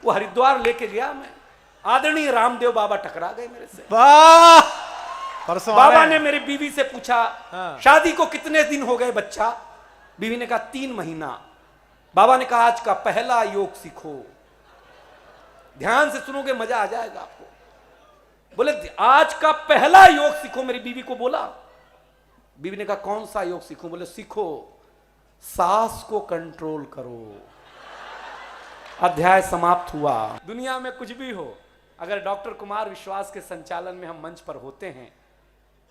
वो हरिद्वार लेके गया मैं, आदरणीय रामदेव बाबा टकरा गए मेरे से। वाह, परसों बाबा ने मेरी बीवी से पूछा हाँ। शादी को कितने दिन हो गए बच्चा? बीवी ने कहा 3 महीना। बाबा ने कहा आज का पहला योग सीखो, ध्यान से सुनोगे मजा आ जाएगा आपको। बोले आज का पहला योग सीखो, मेरी बीवी को बोला। बीवी ने कहा कौन सा योग सीखूं? बोले सीखो सांस को कंट्रोल करो। अध्याय समाप्त हुआ। दुनिया में कुछ भी हो, अगर डॉक्टर कुमार विश्वास के संचालन में हम मंच पर होते हैं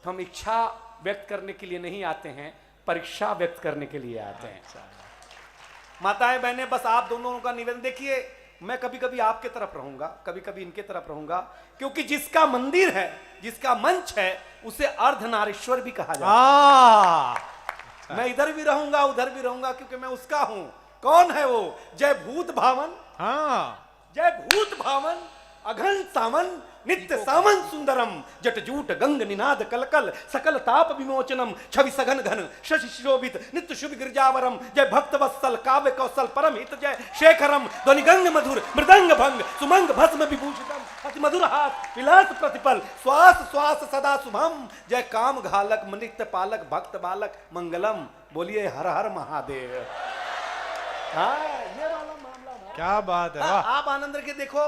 तो हम इच्छा व्यक्त करने के लिए नहीं आते हैं, परीक्षा व्यक्त करने के लिए आते हैं। माताएं बहनें, बस आप दोनों का निवेदन देखिए, मैं कभी कभी आपके तरफ रहूंगा, कभी कभी इनके तरफ रहूंगा, क्योंकि जिसका मंदिर है, जिसका मंच है, उसे अर्धनारीश्वर भी कहा जाता है। मैं इधर भी रहूंगा उधर भी रहूंगा, क्योंकि मैं उसका हूं। कौन है वो? जय भूत भावन, जय भूत भावन, अघन सावन, नित्य सावन सुंदरम, जटजूट गंग निनाद कलकल, सकल ताप विमोचनम, छवि सघन घन शशि शोभित, नित्य शुभ गिरजावरम, जय भक्त वत्सल काव्य कौशल परम हित, जय शेखरम ध्वनि गंग मधुर मृदंग भंग, सुमंग भस्म विभूषितम, अति मधुर हाथ विलास प्रतिपल, श्वास श्वास सदा शुभम, जय काम घालक नित्य पालक भक्त बालक मंगलम। बोलिए हर हर महादेव। हाँ, ये वाला मामला। क्या बात है। आप आनंद के देखो,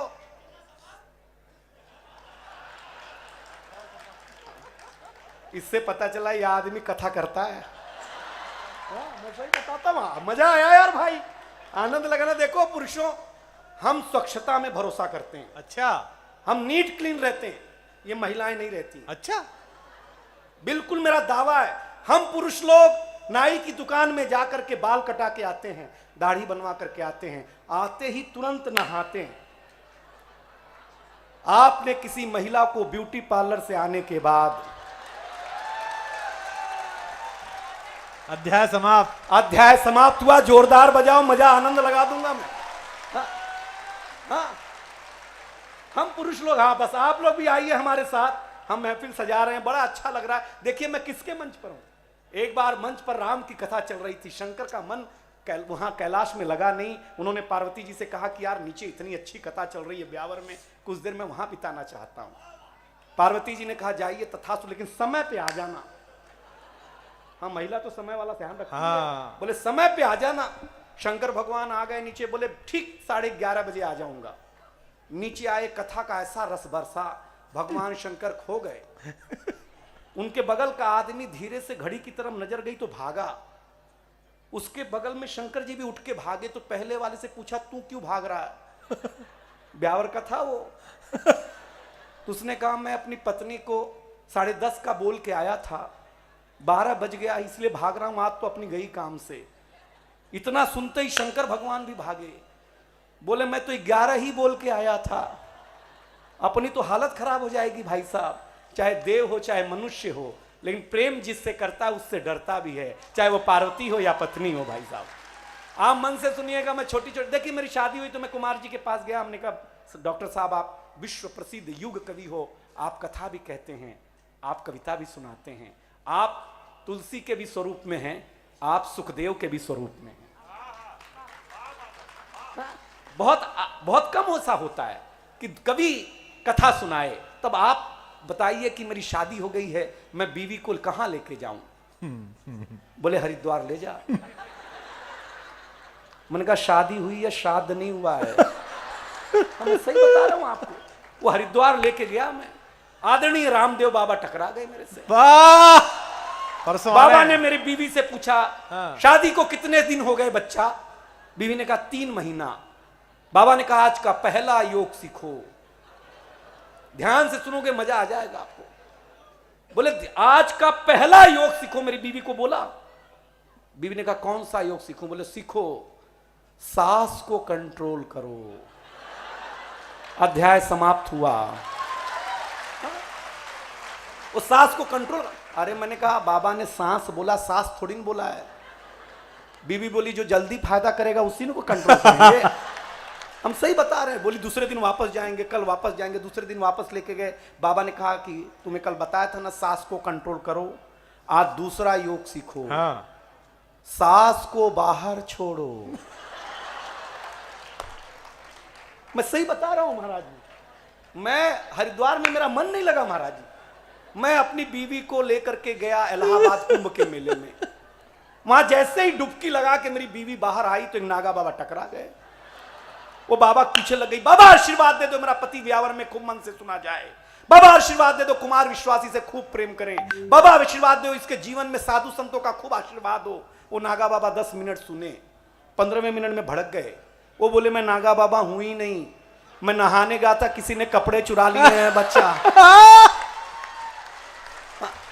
इससे पता चला ये आदमी कथा करता है। मैं सही बताता हूँ, मजा आया यार भाई, आनंद लगा ना। देखो पुरुषों, हम स्वच्छता में भरोसा करते हैं। अच्छा, हम नीट क्लीन रहते हैं, ये महिलाएं नहीं रहती। अच्छा, बिल्कुल मेरा दावा है। हम पुरुष लोग नाई की दुकान में जाकर के बाल कटा के आते हैं, दाढ़ी बनवा करके आते हैं, आते ही तुरंत नहाते हैं। आपने किसी महिला को ब्यूटी पार्लर से आने के बाद, अध्याय समाप्त। अध्याय समाप्त हुआ। जोरदार बजाओ, मजा आनंद लगा दूंगा मैं। हाँ, हाँ, हम पुरुष लोग, हाँ बस आप लोग भी आइए हमारे साथ, हम महफिल सजा रहे हैं, बड़ा अच्छा लग रहा है। देखिए मैं किसके मंच पर हूं। एक बार मंच पर राम की कथा चल रही थी, शंकर का मन वहां कैलाश में लगा नहीं। उन्होंने पार्वती जी से कहा कि यार नीचे इतनी अच्छी कथा चल रही है ब्यावर में, कुछ देर मैं वहां बिताना चाहता हूं। पार्वती जी ने कहा जाइए तथास्तु, लेकिन समय पे आ जाना। हाँ, महिला तो समय वाला ध्यान रखती है। बोले समय पे आ जाना। शंकर भगवान आ गए नीचे, बोले ठीक 11:30 बजे आ जाऊंगा। नीचे आए, कथा का ऐसा रस बरसा, भगवान शंकर खो गए। उनके बगल का आदमी धीरे से घड़ी की तरफ नजर गई तो भागा। उसके बगल में शंकर जी भी उठ के भागे, तो पहले वाले से पूछा तू क्यों भाग रहा है? ब्यावर का था वो। तो उसने कहा मैं अपनी पत्नी को 10:30 का बोल के आया था, 12 बज गया इसलिए भाग रहा हूं, आज तो अपनी गई काम से। इतना सुनते ही शंकर भगवान भी भागे। बोले मैं तो 11 ही बोल के आया था, अपनी तो हालत खराब हो जाएगी भाई साहब। चाहे देव हो चाहे मनुष्य हो, लेकिन प्रेम जिससे करता है उससे डरता भी है, चाहे वो पार्वती हो या पत्नी हो। भाई साहब आप मन से सुनिएगा। मैं छोटी छोटी, देखिए मेरी शादी हुई तो मैं कुमार जी के पास गया, हमने कहा डॉक्टर साहब आप विश्व प्रसिद्ध युग कवि हो, आप कथा भी कहते हैं, आप कविता भी सुनाते हैं, आप तुलसी के भी स्वरूप में हैं, आप सुखदेव के भी स्वरूप में हैं। बहुत कम ऐसा होता है कि कभी कथा सुनाए। तब आप बताइए कि मेरी शादी हो गई है, मैं बीवी को कहां लेके जाऊं? बोले हरिद्वार ले जा। मैंने कहा शादी हुई या श्राद्ध नहीं हुआ है? मैं सही बता रहा हूं आपको, वो हरिद्वार लेके गया मैं, आदरणीय रामदेव बाबा टकरा गए मेरे से। वाह, परसों बाबा ने मेरी बीवी से पूछा शादी को कितने दिन हो गए बच्चा? बीवी ने कहा 3 महीना। बाबा ने कहा आज का पहला योग सीखो, ध्यान से सुनोगे मजा आ जाएगा आपको। बोले आज का पहला योग सीखो, मेरी बीवी को बोला। बीवी ने कहा कौन सा योग सीखूं? बोले सीखो सांस को कंट्रोल करो। अध्याय समाप्त हुआ। वो सांस को कंट्रोल, अरे मैंने कहा बाबा ने सांस बोला, सांस थोड़ी नहीं बोला है। बीवी बोली जो जल्दी फायदा करेगा उसी को कंट्रोल करेंगे। हम सही बता रहे हैं। बोली दूसरे दिन वापस जाएंगे, कल वापस जाएंगे। दूसरे दिन वापस लेके गए। बाबा ने कहा कि तुम्हें कल बताया था ना सांस को कंट्रोल करो, आज दूसरा योग सीखो। सांस को बाहर छोड़ो। मैं सही बता रहा हूं महाराज जी। मैं हरिद्वार में मेरा मन नहीं लगा महाराज जी। मैं अपनी बीवी को लेकर के गया इलाहाबाद कुंभ के मेले में। वहां जैसे ही डुबकी लगा के मेरी बीवी बाहर आई तो एक नागा बाबा टकरा गए। वो बाबा पीछे लग गई, बाबा आशीर्वाद दे दो मेरा पति व्यावर में खूब मन से सुना जाए, बाबा आशीर्वाद दे दो कुमार विश्वासी से खूब प्रेम करें, बाबा आशीर्वाद दो इसके जीवन में साधु संतों का खूब आशीर्वाद हो। वो नागा बाबा 10 मिनट सुने, 15वें मिनट में भड़क गए। वो बोले मैं नागा बाबा हूं ही नहीं, मैं नहाने गया था, किसी ने कपड़े चुरा लिए हैं बच्चा।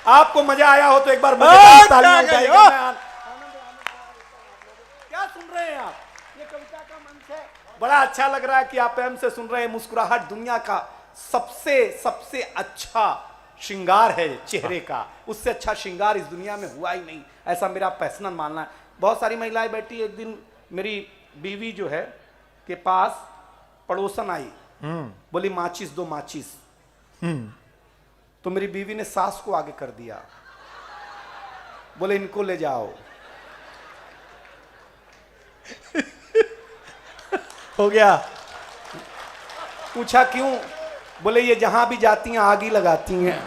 आपको मजा आया हो तो एक बार मुझे तालियां बजाइए। क्या सुन रहे हैं आप? ये कविता का मंच है। बड़ा अच्छा लग रहा है कि आप प्रेम से सुन रहे हैं। मुस्कुराहट दुनिया का सबसे अच्छा श्रृंगार है चेहरे का, उससे अच्छा श्रृंगार इस दुनिया में हुआ ही नहीं, ऐसा मेरा पर्सनल मानना है। बहुत सारी महिलाएं बैठी, एक दिन मेरी बीवी जो है के पास पड़ोसन आई, बोली माचिस दो माचिस। तो मेरी बीवी ने सास को आगे कर दिया, बोले इनको ले जाओ। हो गया। पूछा क्यों? बोले ये जहां भी जाती हैं आग ही लगाती हैं।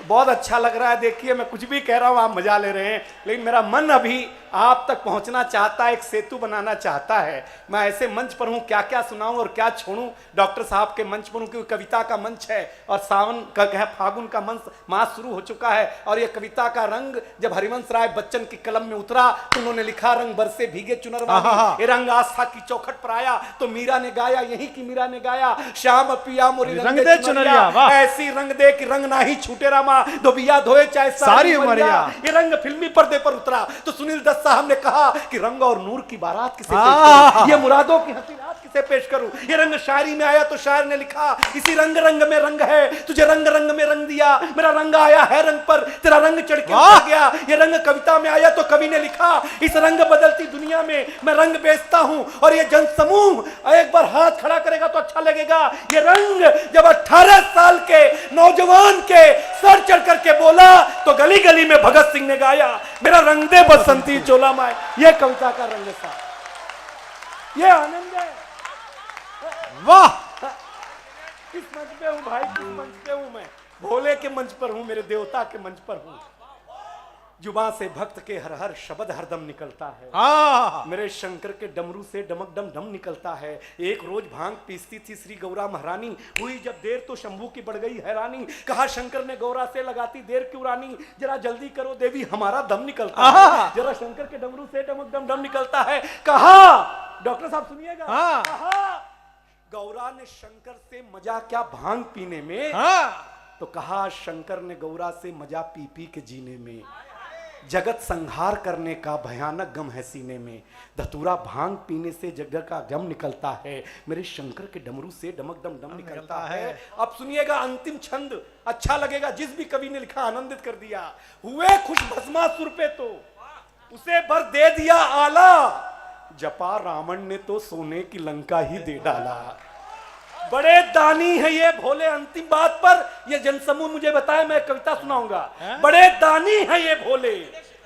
बहुत अच्छा लग रहा है। देखिए मैं कुछ भी कह रहा हूं, आप मजा ले रहे हैं, लेकिन मेरा मन अभी आप तक पहुंचना चाहता है, एक सेतु बनाना चाहता है। मैं ऐसे मंच पर हूं, क्या क्या सुनाऊं और क्या छोड़ूं। डॉक्टर साहब के मंच पर हूं क्योंकि कविता का मंच है और सावन का है, फागुन का मास शुरू हो चुका है। और ये कविता का रंग जब हरिवंश राय बच्चन की कलम में उतरा तो उन्होंने लिखा रंग बरसे भीगे चुनरवानी, ये रंग आस्था की चौखट पर आया तो मीरा ने गाया, यही की मीरा ने गाया, श्याम पिया मोरी रंग दे चुनरिया, ऐसी रंग दे कि रंग ना ही छूटे रामा, धोबिया धोए चाहे सारी उमरिया। ये रंग फिल्मी पर्दे पर उतरा तो सुनील दत्त साहब ने कहा कि रंग और नूर की बारात किसे पेश करूं, ये मुरादों की हंसी रात किसे पेश करूं। ये रंग शायरी में आया तो शायर ने लिखा, इसी रंग रंग में रंग है, तुझे रंग रंग में रंग दिया, मेरा रंग आया है रंग पर, तेरा रंग चढ़ के उतर गया। ये रंग कविता में आया तो कवि ने लिखा, इस रंग बदलती दुनिया में मैं रंग बेचता हूं। और ये जनसमूह एक बार हाथ खड़ा करेगा तो अच्छा लगेगा। ये रंग जब 18 साल के नौजवान के सर चढ़ करके बोला तो गली गली में भगत सिंह ने गाया, मेरा रंग दे बसंती चोला माए। ये कविता का रंग था, ये आनंद है। वाह! किस मंच पे हूं भाई, किस मंच पे हूं मैं? भोले के मंच पर हूं, मेरे देवता के मंच पर हूं। जुबान से भक्त के हर हर शब्द हरदम निकलता है, मेरे शंकर के डमरू से डमक डम डम निकलता है। एक रोज भांग पीसती थी श्री गौरा महारानी, हुई जब देर तो शंभू की बढ़ गई हैरानी। कहा शंकर ने गौरा से लगाती देर क्यों रानी, जरा जल्दी करो देवी हमारा दम निकलता है। जरा शंकर के डमरू से डमक डम डम निकलता है। कहा डॉक्टर साहब सुनिएगा, कहा गौरा ने शंकर से मजा क्या भांग पीने में, तो कहा शंकर ने गौरा से मजा पी पी के जीने में। जगत संहार करने का भयानक गम है सीने में, धतूरा भांग पीने से जगत का गम निकलता है, मेरे शंकर के डमरू से डमक डम डम निकलता है। अब सुनिएगा अंतिम छंद, अच्छा लगेगा। जिस भी कवि ने लिखा आनंदित कर दिया। हुए खुश भस्मासुर पे तो उसे भर दे दिया आला, जपा रावण ने तो सोने की लंका ही दे डाला। बड़े दानी है ये भोले। अंतिम बात पर ये जनसमूह मुझे बताए, मैं कविता सुनाऊंगा। बड़े दानी है ये भोले,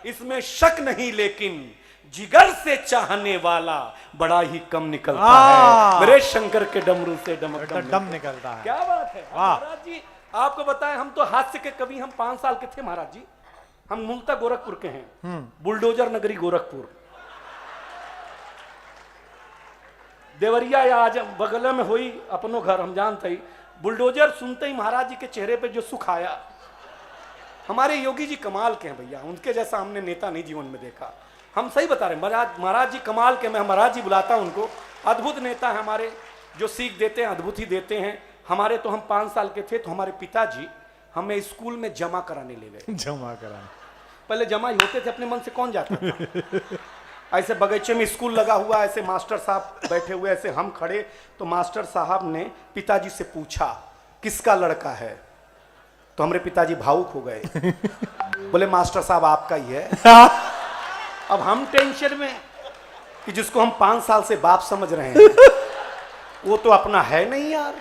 इसमें शक नहीं, लेकिन जिगर से चाहने वाला बड़ा ही कम निकलता है, मेरे शंकर के डमरू से डमक डम निकलता है। क्या बात है महाराज जी। आपको बताएं, हम तो हास्य के कवि, हम 5 साल के थे महाराज जी। हम मूलतः गोरखपुर के हैं, बुलडोजर नगरी गोरखपुर। देवरिया या आज बगल में हुई अपनो घर, हम जानते ही। बुलडोजर सुनते ही महाराज जी के चेहरे पे जो सुख आया। हमारे योगी जी कमाल के हैं भैया, उनके जैसा हमने नेता नहीं जीवन में देखा। हम सही बता रहे हैं, महाराज जी कमाल के। मैं महाराज जी बुलाता हूं उनको, अद्भुत नेता है हमारे, जो सीख देते हैं अद्भुत ही देते हैं। हमारे तो हम 5 साल के थे तो हमारे पिताजी हमें स्कूल में जमा कराने ले गए। जमा कराने, पहले जमा ही होते थे, अपने मन से कौन जाता था। ऐसे बगीचे में स्कूल लगा हुआ, ऐसे मास्टर साहब बैठे हुए, ऐसे हम खड़े, तो मास्टर साहब ने पिताजी से पूछा किसका लड़का है, तो हमारे पिताजी भावुक हो गए। बोले मास्टर साहब आपका ही है। अब हम टेंशन में कि जिसको हम 5 साल से बाप समझ रहे हैं वो तो अपना है नहीं यार।